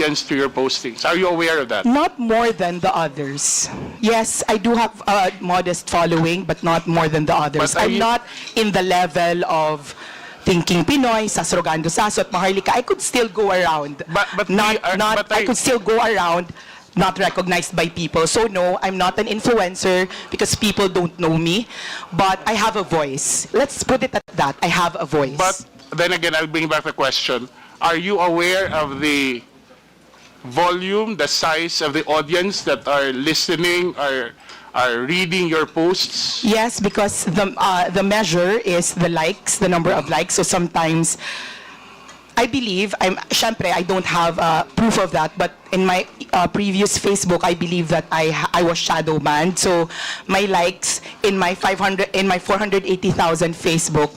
audience to your postings. Are you aware of that? Not more than the others. Yes, I do have a modest following, but not more than the others. But are I'm you- not in the level of Thinking Pinoy, Sasrogando Sasot, Maharlika. I could still go around. I could still go around not recognized by people. So no, I'm not an influencer because people don't know me, but I have a voice. Let's put it at that. I have a voice. But then again, I'll bring back the question. Are you aware of the volume, the size of the audience that are listening, are reading your posts? Yes, because the measure is the likes, the number of likes. So sometimes, I believe, syempre, I don't have proof of that, but in my previous Facebook, I believe that I was shadow banned. So my likes in my 480,000 Facebook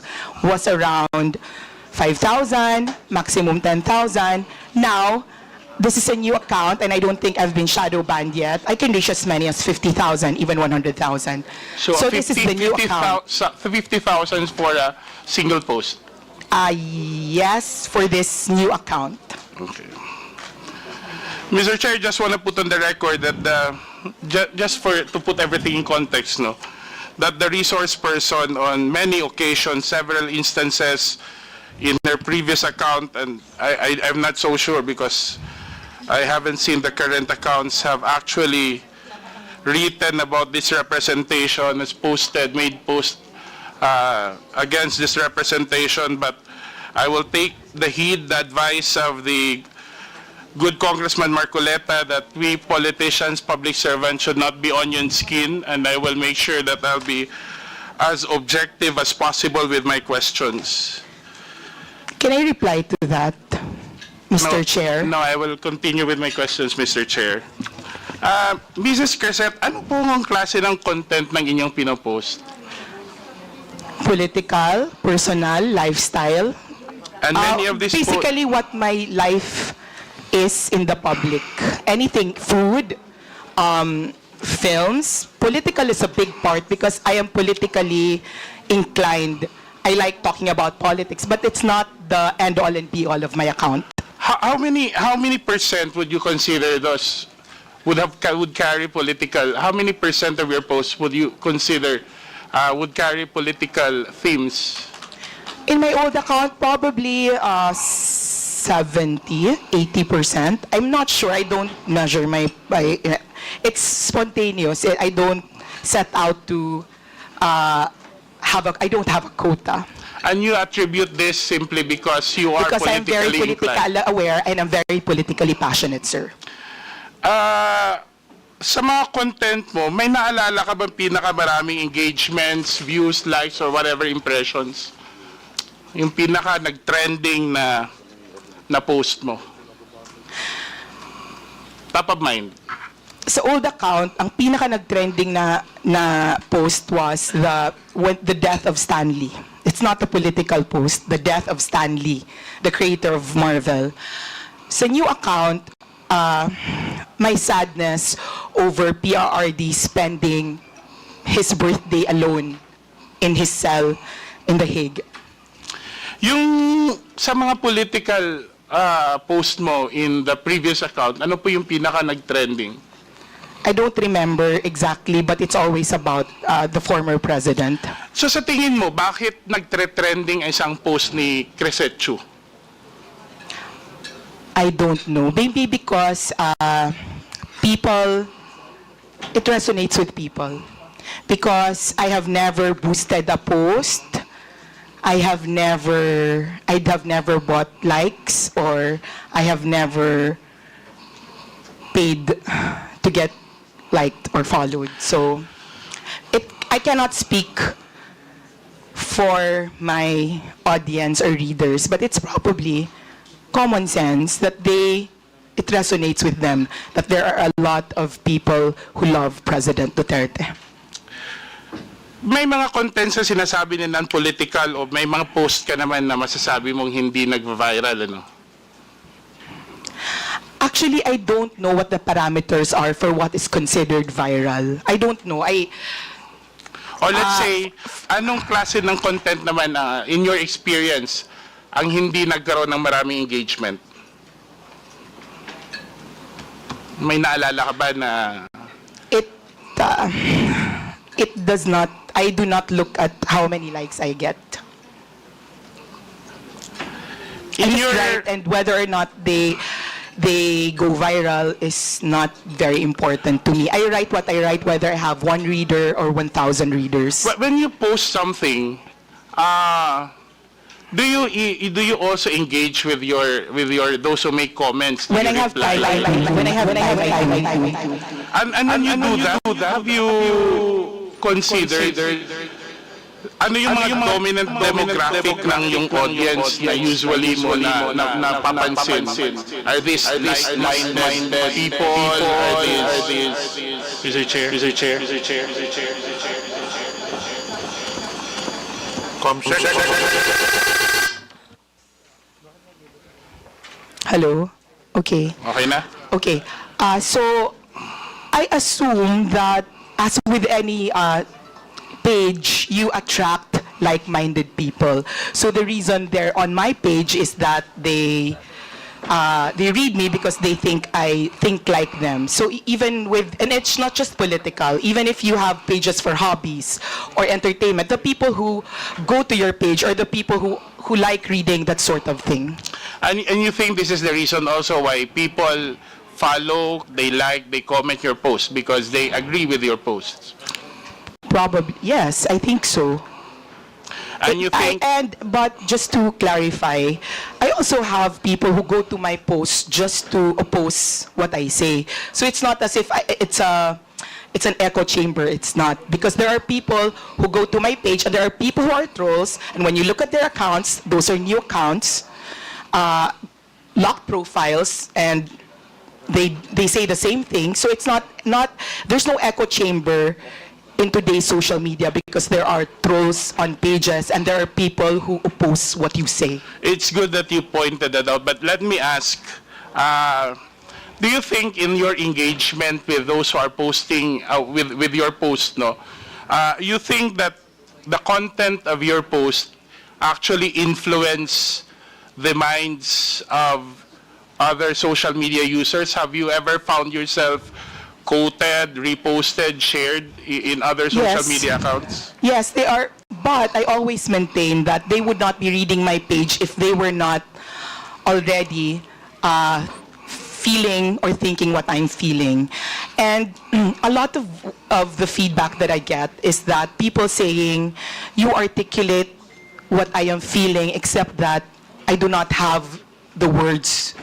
was around 5,000, maximum 10,000. Now, this is a new account, and I don't think I've been shadow banned yet. I can reach as many as 50,000, even 100,000. So this is the new account. 50,000 for a single post? Yes, for this new account. Okay. Mr. Chair, just want to put on the record that to put everything in context, no, that the resource person on many occasions, several instances in their previous account, and I'm not so sure because I haven't seen the current accounts, have actually written about this representation, has posted, made post against this representation, but I will take the heed, the advice of the good Congressman Marcoleta that we politicians, public servants should not be onion skin, and I will make sure that I'll be as objective as possible with my questions. Can I reply to that, Mr. Chair? No, I will continue with my questions, Mr. Chair. Mrs. Krizette, ano po ang klase ng content ng inyong pinopost? Political, personal, lifestyle. And many of these basically what my life is in the public. Anything, food, films. Political is a big part because I am politically inclined. I like talking about politics, but it's not the end-all and be-all of my account. How many percent would you consider those would carry political? How many percent of your posts would you consider would carry political themes? In my old account, probably 70, 80%. I'm not sure. I don't measure it's spontaneous. I don't set out to I don't have a quota. And you attribute this simply because you are because I'm very politically inclined. aware and I'm very politically passionate, sir. Sa mga content mo, may naalala ka bang pinakamaraming engagements, views, likes, or whatever impressions? Yung pinaka nag-trending na post mo? Top of mind. Sa old account, ang pinaka nag-trending na post was the death of Stan Lee. It's not a political post, the death of Stan Lee, the creator of Marvel. Sa new account, my sadness over PRRD spending his birthday alone in his cell in The Hague. Yung sa mga political post mo in the previous account, ano po yung pinaka nag-trending? I don't remember exactly, but it's always about the former president. So sa tingin mo, bakit nag-trending isang post ni Krizette? I don't know. Maybe because it resonates with people. Because I have never boosted a post. I'd have never bought likes, or I have never paid to get liked or followed. So I cannot speak for my audience or readers, but it's probably common sense that it resonates with them, that there are a lot of people who love President Duterte. May mga contents na sinasabi na non-political o may mga post ka naman na masasabi mong hindi nag-viral, ano? Actually, I don't know what the parameters are for what is considered viral. I don't know. Or let's say, anong klase ng content naman in your experience ang hindi nagkaroon ng maraming engagement? May naalala ka ba na... It it does not. I do not look at how many likes I get. In I just your... write, and whether or not they go viral is not very important to me. I write what I write, whether I have 1 reader or 1,000 readers. But when you post something, do you also engage with your those who make comments? Do When I you have reply? time, when I have time. And when you do that, have you considered ano yung mga dominant demographic ng yung audience na usually mo na napapansin? Are these like-minded people? Are these... Mr. Chair. Hello? Okay. Okay na? Okay. So, I assume that, as with any page, you attract like-minded people. So the reason they're on my page is that they read me because they think I think like them. So even with, and it's not just political, even if you have pages for hobbies or entertainment, the people who go to your page are the people who like reading that sort of thing. And you think this is the reason also why people follow, they like, they comment your posts because they agree with your posts? Probably, yes, I think so. And you think... But just to clarify, I also have people who go to my posts just to oppose what I say. So it's not as if it's an echo chamber. It's not. Because there are people who go to my page and there are people who are trolls. And when you look at their accounts, those are new accounts, locked profiles, and they say the same thing. So it's not there's no echo chamber in today's social media because there are trolls on pages and there are people who oppose what you say. It's good that you pointed that out, but let me ask, do you think in your engagement with those who are posting, with your post, you think that the content of your post actually influence the minds of other social media users? Have you ever found yourself quoted, reposted, shared in other social media accounts? Yes, they are. But I always maintain that they would not be reading my page if they were not already feeling or thinking what I'm feeling. And a lot of the feedback that I get is that people saying, you articulate what I am feeling, except that I do not have the words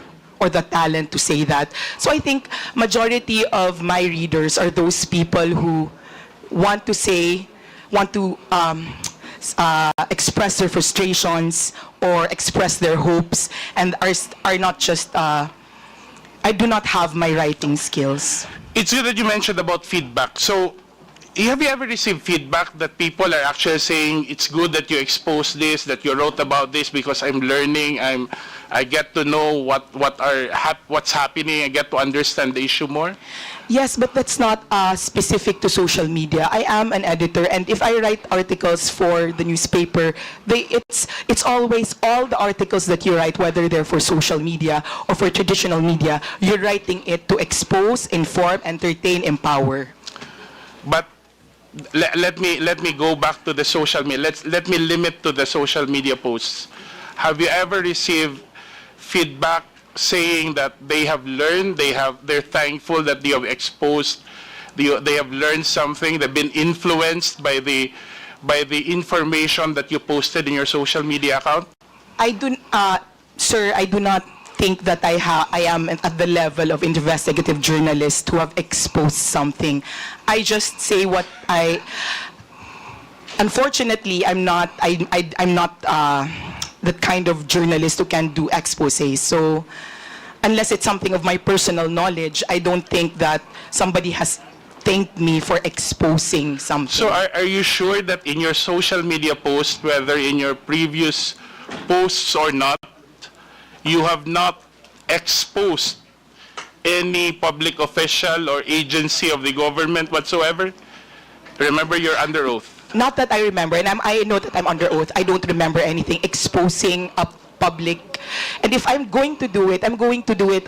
or the talent to say that. So I think majority of my readers are those people who want to express their frustrations or express their hopes, and are not just, I do not have my writing skills. It's good that you mentioned about feedback. So, have you ever received feedback that people are actually saying, it's good that you exposed this, that you wrote about this because I'm learning, I get to know what's happening, I get to understand the issue more? Yes, but that's not specific to social media. I am an editor, and if I write articles for the newspaper, it's always all the articles that you write, whether they're for social media or for traditional media, you're writing it to expose, inform, entertain, empower. But let me go back to the social media. Let me limit to the social media posts. Have you ever received feedback saying that they have learned, they're thankful that they have exposed, they have learned something, they've been influenced by the information that you posted in your social media account? Sir, I do not think that I am at the level of investigative journalist who have exposed something. I just say what unfortunately, I'm not the kind of journalist who can do exposés. So unless it's something of my personal knowledge, I don't think that somebody has thanked me for exposing something. So are you sure that in your social media posts, whether in your previous posts or not, you have not exposed any public official or agency of the government whatsoever? Remember, you're under oath. Not that I remember, and I know that I'm under oath. I don't remember anything exposing a public. And if I'm going to do it, I'm going to do it